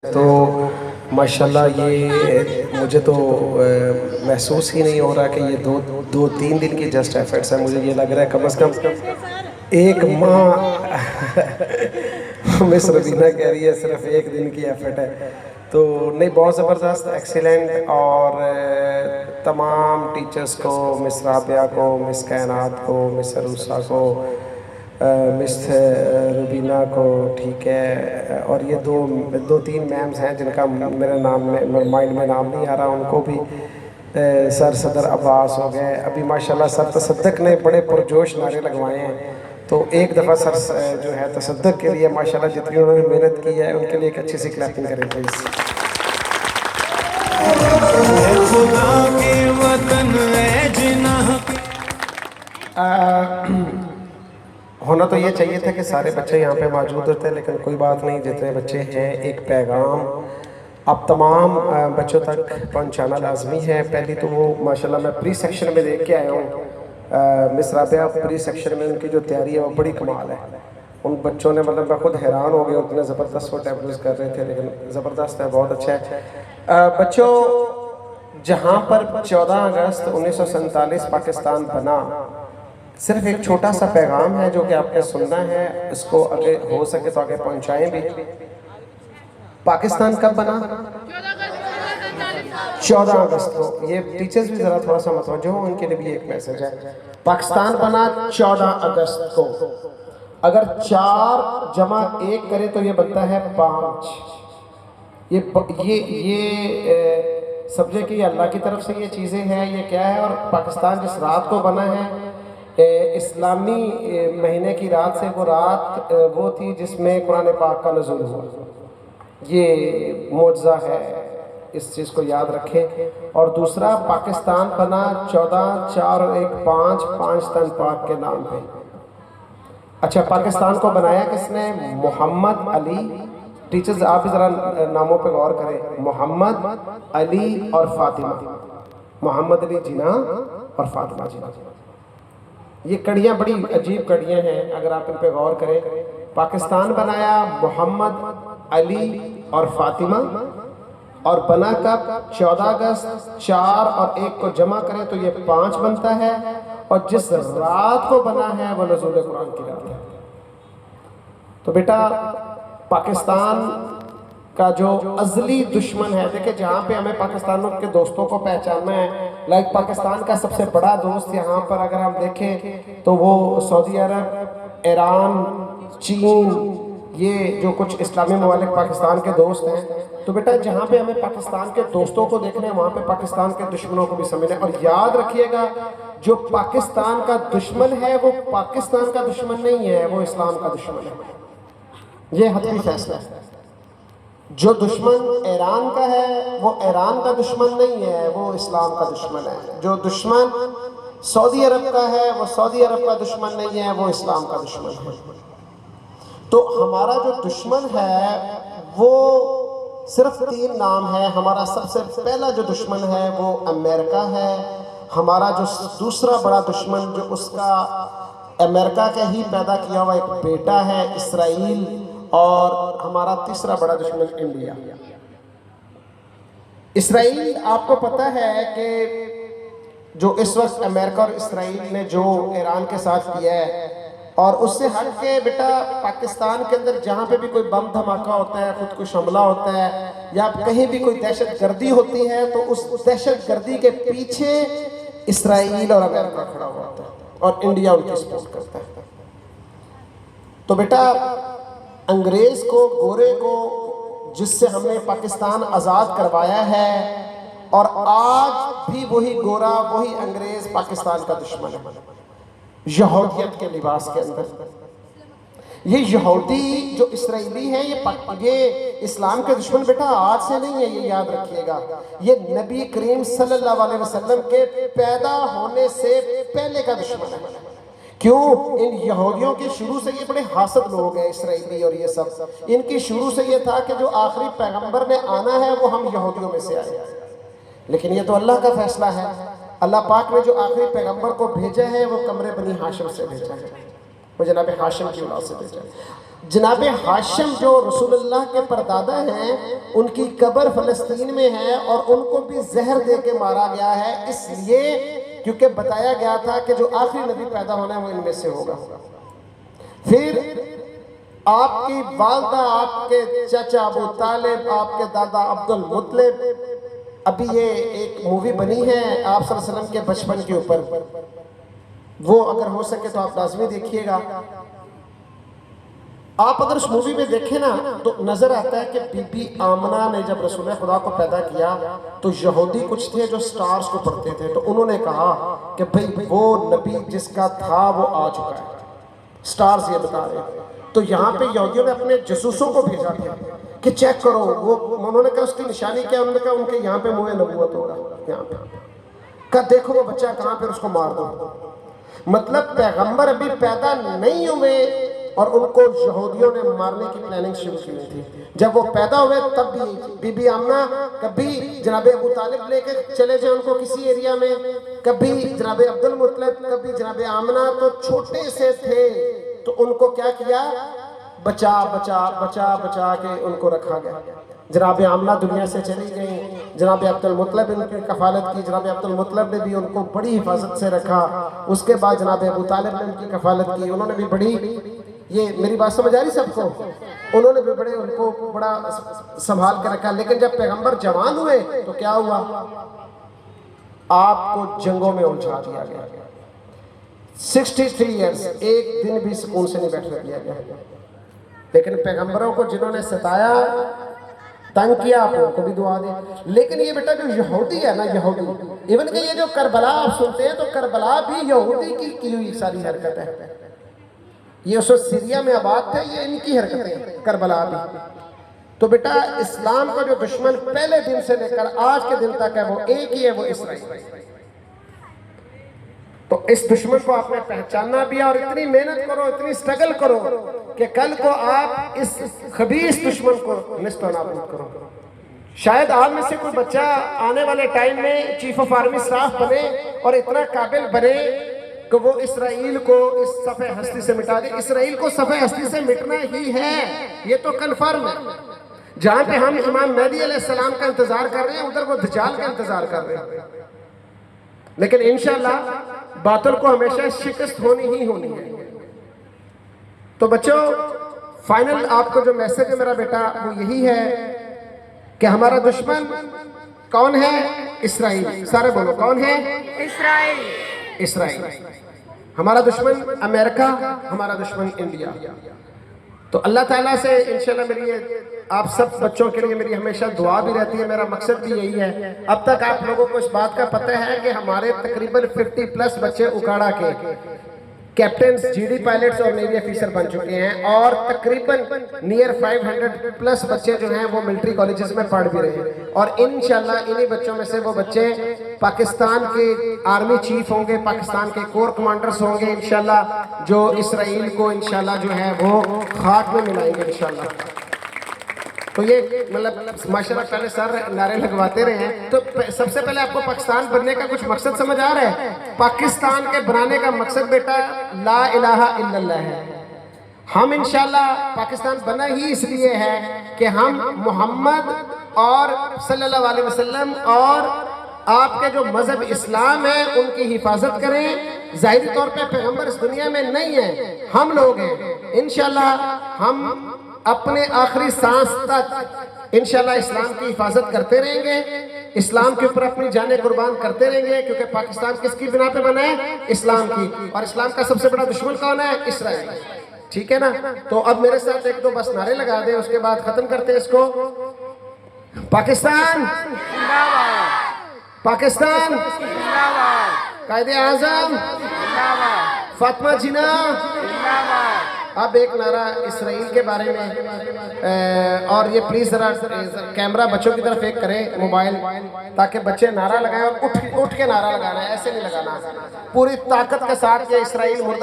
तो माशाल्लाह ये मुझे तो महसूस ही नहीं हो रहा कि ये दो तीन दिन की जस्ट एफर्ट्स है। मुझे ये लग रहा है कम से कम एक माह मिस रबीना कह रही है सिर्फ एक दिन की एफर्ट है। तो नहीं, बहुत ज़बरदस्त, एक्सीलेंट। और तमाम टीचर्स को, मिस राबिया को, मिस कायनात को, मिस अरूसा को, मिस रुबीना को, ठीक है, और ये दो तीन मैम्स हैं जिनका मेरे नाम में माइंड में नाम नहीं आ रहा, उनको भी सर सदर अब्बास हो गए। अभी माशाल्लाह सर तसद्दक ने बड़े पुरजोश नारे लगवाए हैं। तो एक दफ़ा सर जो है तसद्दक के लिए माशाल्लाह जितनी उन्होंने मेहनत की है उनके लिए एक अच्छी सी क्लैपिंग करें प्लीज़। होना तो ये चाहिए था कि सारे बच्चे यहाँ पे मौजूद होते, लेकिन कोई बात नहीं, जितने बच्चे हैं एक पैगाम अब तमाम बच्चों तक पहुँचाना लाजमी है। पहली तो वो माशाल्लाह मैं प्री सेक्शन में देख के आया हूँ, मिस राबिया प्री सेक्शन में उनकी जो तैयारी है वो बड़ी कमाल है। उन बच्चों ने मतलब मैं खुद हैरान हो गया, उतने ज़बरदस्त वो टैबलेट्स कर रहे थे, लेकिन ज़बरदस्त है, बहुत अच्छा है। बच्चों, जहाँ पर 14 अगस्त 1947 पाकिस्तान बना, सिर्फ एक छोटा सा पैगाम है जो कि आपने सुनना है, इसको आगे हो सके तो आगे पहुंचाएं भी। पाकिस्तान कब बना? 14 अगस्त को। ये टीचर्स भी ज़रा थोड़ा सा मतवज्जो हो, उनके लिए भी एक मैसेज है। पाकिस्तान बना 14 अगस्त को। अगर 4 जमा 1 करे तो ये बनता है 5। ये समझे कि अल्लाह की तरफ से ये चीज़ें हैं, ये क्या है। और पाकिस्तान जिस रात को बना है, इस्लामी महीने की रात से, वो रात वो थी जिसमें कुरान पाक का नज़ूल हुआ। ये मौजज़ा है, इस चीज़ को याद रखें। और दूसरा, पाकिस्तान बना 14, 4 और 1 5, 5 तन पाक के नाम पे। अच्छा, पाकिस्तान को बनाया किसने? मोहम्मद अली। टीचर्स आप भी ज़रा नामों पे गौर करें, मोहम्मद अली और फातिमा। मोहम्मद अली जिना और फातिमा जिना, ये कड़ियाँ बड़ी अजीब कड़ियाँ हैं, अगर आप इन पे गौर करें। पाकिस्तान बनाया मोहम्मद अली और फातिमा, और बना कब? 14 अगस्त। 4 और 1 को जमा करें तो ये 5 बनता है। और जिस रात को बना है वो नज़ूल कुरान की रात है। तो बेटा, पाकिस्तान का जो अज़ली दुश्मन है, देखिए जहाँ पे हमें पाकिस्तानों के दोस्तों को पहचानना है, लाइक पाकिस्तान का सबसे बड़ा दोस्त यहाँ पर अगर हम देखें तो वो सऊदी अरब, ईरान, चीन, ये जो कुछ इस्लामी ममालिक पाकिस्तान के दोस्त हैं। तो बेटा, जहाँ पे हमें पाकिस्तान के दोस्तों को देखना है, वहाँ पे पाकिस्तान के दुश्मनों को भी समझना है। और याद रखिएगा, जो पाकिस्तान का दुश्मन है वो पाकिस्तान का दुश्मन नहीं है, वो इस्लाम का दुश्मन है। ये हतमी फैसला है। जो दुश्मन ईरान का है वो ईरान का दुश्मन नहीं है, वो इस्लाम का दुश्मन है। जो दुश्मन सऊदी अरब का है वो सऊदी अरब का दुश्मन नहीं है, वो इस्लाम का दुश्मन है। तो हमारा जो दुश्मन है वो सिर्फ 3 नाम है। हमारा सबसे पहला जो दुश्मन है वो अमेरिका है। हमारा जो दूसरा बड़ा दुश्मन, जो उसका अमेरिका का ही पैदा किया हुआ एक बेटा है, इसराइल। और हमारा तीसरा बड़ा दुश्मन इंडिया। इसराइल, आपको पता है कि जो इस वक्त अमेरिका और इसराइल ने जो ईरान के साथ किया है, और उससे हट के बेटा पाकिस्तान के अंदर जहाँ पे भी कोई बम धमाका होता है, खुदकुश हमला होता है, या कहीं भी कोई दहशत गर्दी होती है, तो उस दहशत गर्दी के पीछे इसराइल और अमेरिका खड़ा हुआ होता है और इंडिया उनकी सपोर्ट करता है। तो बेटा, अंग्रेज को, गोरे को, जिससे हमने पाकिस्तान आज़ाद करवाया है, और आज भी वही गोरा, वही अंग्रेज पाकिस्तान का दुश्मन है, यहूदियत के लिबास के अंदर। ये यहूदी जो इसराइली है, ये इस्लाम के दुश्मन बेटा आज से नहीं है, ये याद रखिएगा। ये नबी करीम सल्लल्लाहु अलैहि वसल्लम के पैदा होने से पहले का दुश्मन है। क्यों? इन यहूदियों के शुरू से ये बड़े हासद लोग हैं, इसराइली और ये सब। इनकी शुरू से ये था कि जो आखिरी पैगंबर ने आना है वो हम यहूदियों में से आए। लेकिन ये तो अल्लाह का फैसला है। अल्लाह पाक ने जो आखिरी पैगंबर को भेजा है वो कमरे बनी हाशिम से भेजा है। वो जनाब हाशिम की औलाद से भेजा। जनाब हाशिम जो रसूलुल्लाह के परदादा हैं, उनकी कब्र फ़लस्तीन में है और उनको भी जहर दे के मारा गया है, इसलिए क्योंकि बताया गया था कि जो आखिरी नबी पैदा होना है वो इनमें से होगा। फिर आपकी वालदा, आपके चाचा अबू तालिब, आपके दादा अब्दुल मुत्तलिब, अभी ये एक मूवी बनी है आप सल्लल्लाहु अलैहि वसल्लम के बचपन के ऊपर, वो अगर हो सके तो आप लाजमी देखिएगा। आप अगर उस मूवी में देखें ना तो नजर आता है कि बीबी आमना ने जब रसूल खुदा को पैदा किया तो यहूदी कुछ थे जो स्टार्स को पढ़ते थे, तो उन्होंने कहा कि भाई वो नबी जिसका था वो आ चुका है, स्टार्स ये बता रहे हैं। तो यहाँ पे यहूदियों ने अपने जसूसों को भेजा था कि चेक करो, वो उन्होंने कहा उसकी निशानी क्या, उन्होंने कहा उनके यहाँ पे मुँह नबूवत होगा, यहाँ पे कहा देखो वो बच्चा कहाँ, फिर उसको मार दो। मतलब पैगंबर अभी पैदा नहीं हुए और उनको यहूदियों ने मारने की प्लानिंग शुरू की थी। जब वो पैदा हुए तब भी बीबी आमना कभी जनाब अबू तालिब लेके चले जाए उनको किसी एरिया में, कभी जनाब अब्दुल मुत्तलिब, कभी जनाब आमना तो छोटे से थे तो उनको क्या किया, बचा बचा बचा बचा के उनको रखा गया। जनाब आमना दुनिया से चली गई, जनाब अब्दुल मुत्तलिब ने उनकी कफालत की, जनाब अब्दुल मुत्तलिब ने भी उनको बड़ी हिफाजत से रखा। उसके बाद जनाब अबू तालिब ने उनकी कफालत की, उन्होंने भी बड़ी, ये मेरी बात समझ आ रही सबको, उन्होंने भी बड़े उनको बड़ा संभाल के रखा। लेकिन जब पैगंबर जवान हुए तो क्या हुआ, आपको जंगों में उलझा दिया गया। 63 ईयर्स एक दिन भी सुकून से नहीं बैठने दिया गया। लेकिन पैगंबरों को जिन्होंने सताया, तंग किया, आप उनको भी दुआ दे। लेकिन ये बेटा जो यहूदी है ना, यहूदी, इवन कि ये जो करबला आप सुनते हैं तो करबला भी यहूदी की हुई सारी हरकत है। ये उस सीरिया में आबाद थे, ये इनकी हरकतें करबला भी। तो बेटा इस्लाम का जो दुश्मन पहले दिन से लेकर आज के दिन तक है वो एक ही है, वो इसराइल। तो इस दुश्मन को आपने पहचानना भी है और इतनी मेहनत करो, इतनी स्ट्रगल करो कि कल को आप इस खबीस दुश्मन को निस्तो नाबूद करो। शायद आप में से कोई बच्चा आने वाले टाइम में चीफ ऑफ आर्मी स्टाफ बने और इतना काबिल बने कि वो इसराइल को इस सफ़े हस्ती से मिटा दे। इसराइल को सफ़े हस्ती से मिटना ही है, ये तो कन्फर्म है। जहां पे हम इमाम मेहदी अलैहिस्सलाम का इंतजार कर रहे हैं, उधर वो दज्जाल का इंतजार कर रहे हैं। लेकिन इंशाअल्लाह बातिल को हमेशा शिकस्त होनी ही होनी है। तो बच्चों फाइनल आपको जो मैसेज है मेरा बेटा वो यही है कि हमारा दुश्मन कौन है, इसराइल। सारे बोलो कौन है, इसराइल। इसराइल। हमारा दुश्मन अमेरिका, हमारा दुश्मन इंडिया। तो अल्लाह ताला से इंशाल्लाह मेरी आप सब बच्चों के लिए मेरी हमेशा दुआ भी रहती है, मेरा मकसद भी यही है। अब तक आप लोगों को इस बात का पता है कि हमारे तकरीबन 50+ बच्चे उकाड़ा के कैप्टन्स, जीडी पायलट्स और नेवी ऑफिसर बन चुके हैं और तकरीबन नियर 500+ बच्चे जो हैं वो मिलिट्री कॉलेजेस में पढ़ भी रहे हैं। और इंशाल्लाह इन्हीं बच्चों में से वो बच्चे पाकिस्तान के आर्मी चीफ होंगे, पाकिस्तान के कोर कमांडर्स होंगे इंशाल्लाह, जो इसराइल को इंशाल्लाह जो है वो खाक में मिलाएंगे इंशाल्लाह। तो ये मतलब माशाल्लाह पहले सर नारे लगवाते रहे हैं। तो सबसे पहले आपको पाकिस्तान बनने का कुछ मकसद समझ आ रहा है? पाकिस्तान के बनाने का मकसद बेटा ला इलाहा इल्लल्लाह है। हम इंशाल्लाह पाकिस्तान बना ही इसलिए है कि हम मोहम्मद और सल्लल्लाहु अलैहि वसल्लम और आपके जो मजहब इस्लाम है उनकी हिफाजत करें। जाहिरी तौर पे पैगंबर इस दुनिया में नहीं है, हम लोग हैं। इंशाल्लाह हम अपने आखिरी सांस तक इंशाल्लाह इस्लाम की हिफाजत करते रहेंगे, इस्लाम के ऊपर अपनी जानें कुर्बान करते रहेंगे, क्योंकि पाकिस्तान किसकी बिना पे बना है? इस्लाम की। और इस्लाम का सबसे बड़ा दुश्मन कौन है? इसराइल। ठीक है ना? तो अब मेरे साथ एक दो बस नारे लगा दें, उसके बाद खत्म करते हैं इसको। पाकिस्तान जिंदाबाद, पाकिस्तान जिंदाबाद, कायदे आज़म जिंदाबाद, फातिमा जिन्ना जिंदाबाद। अब एक नारा इसराइल के बारे में, और ये प्लीज जरा कैमरा बच्चों की तरफ एक करें मोबाइल, ताकि बच्चे नारा लगाएं और उठ के नारा लगाना है, ऐसे नहीं लगाना, पूरी ताकत के साथ ये इसराइल मुर्दा